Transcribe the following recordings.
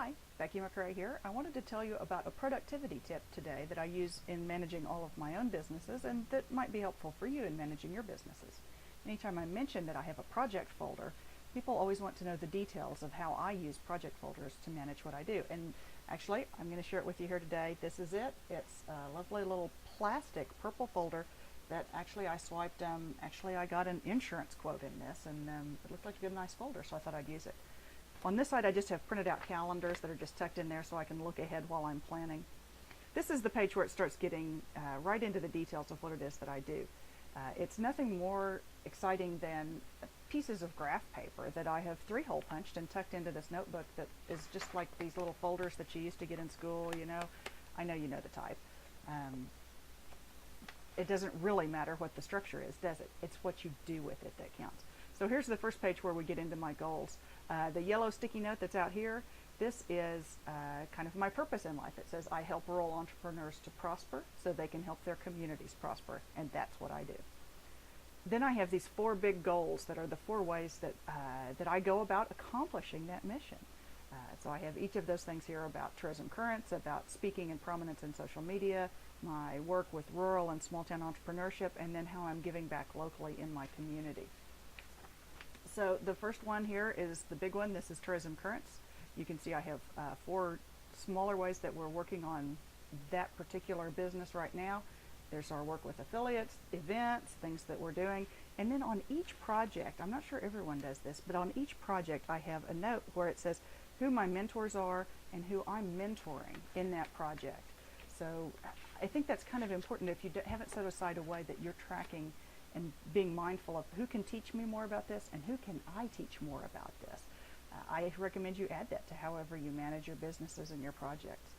Hi, Becky McRae here. I wanted to tell you about a productivity tip today that I use in managing all of my own businesses and that might be helpful for you in managing your businesses. Anytime I mention that I have a project folder, people always want to know the details of how I use project folders to manage what I do. And actually, I'm going to share it with you here today. This is it. It's a lovely little plastic purple folder that actually I swiped. Actually, I got an insurance quote in this, and it looked like a good, nice folder, so I thought I'd use it. On this side, I just have printed out calendars that are just tucked in there so I can look ahead while I'm planning. This is the page where it starts getting right into the details of what it is that I do. It's nothing more exciting than pieces of graph paper that I have 3-hole punched and tucked into this notebook that is just like these little folders that you used to get in school, you know. I know you know the type. It doesn't really matter what the structure is, does it? It's what you do with it that counts. So here's the first page where we get into my goals. The yellow sticky note that's out here, this is kind of my purpose in life. It says I help rural entrepreneurs to prosper so they can help their communities prosper, and that's what I do. Then I have these 4 big goals that are the 4 ways that, that I go about accomplishing that mission. So I have each of those things here about Tourism Currents, about speaking and prominence in social media, my work with rural and small town entrepreneurship, and then how I'm giving back locally in my community. So the first one here is the big one. This is Tourism Currents. You can see I have 4 smaller ways that we're working on that particular business right now. There's our work with affiliates, events, things that we're doing. And then on each project, I'm not sure everyone does this, but on each project I have a note where it says who my mentors are and who I'm mentoring in that project. So I think that's kind of important if you haven't set aside a way that you're tracking and being mindful of who can teach me more about this and who can I teach more about this. I recommend you add that to however you manage your businesses and your projects.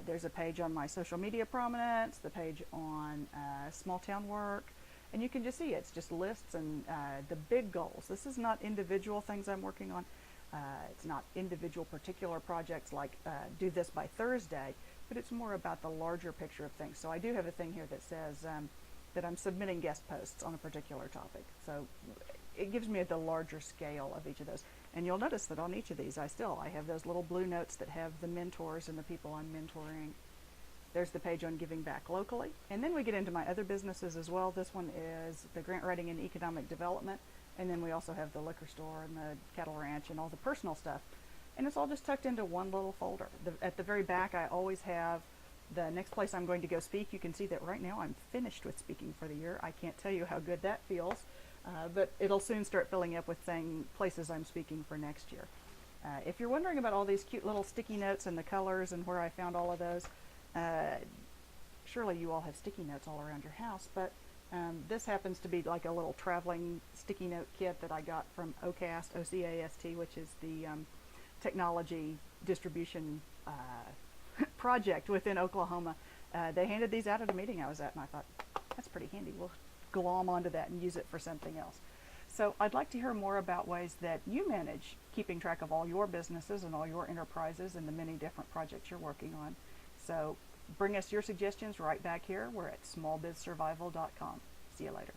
There's a page on my social media prominence, the page on small town work, and you can just see it's just lists and the big goals. This is not individual things I'm working on. It's not individual particular projects like do this by Thursday, but it's more about the larger picture of things. So I do have a thing here that says that I'm submitting guest posts on a particular topic. So it gives me the larger scale of each of those. And you'll notice that on each of these I have those little blue notes that have the mentors and the people I'm mentoring. There's the page on giving back locally. And then we get into my other businesses as well. This one is the grant writing and economic development. And then we also have the liquor store and the cattle ranch and all the personal stuff. And it's all just tucked into one little folder. At the very back I always have the next place I'm going to go speak. You can see that right now I'm finished with speaking for the year. I can't tell you how good that feels, but it'll soon start filling up with saying places I'm speaking for next year. If you're wondering about all these cute little sticky notes and the colors and where I found all of those, surely you all have sticky notes all around your house, but this happens to be like a little traveling sticky note kit that I got from OCAST, O-C-A-S-T, which is the technology distribution project within Oklahoma. They handed these out at a meeting I was at, and I thought, that's pretty handy. We'll glom onto that and use it for something else. So I'd like to hear more about ways that you manage keeping track of all your businesses and all your enterprises and the many different projects you're working on. So bring us your suggestions right back here. We're at smallbizsurvival.com. See you later.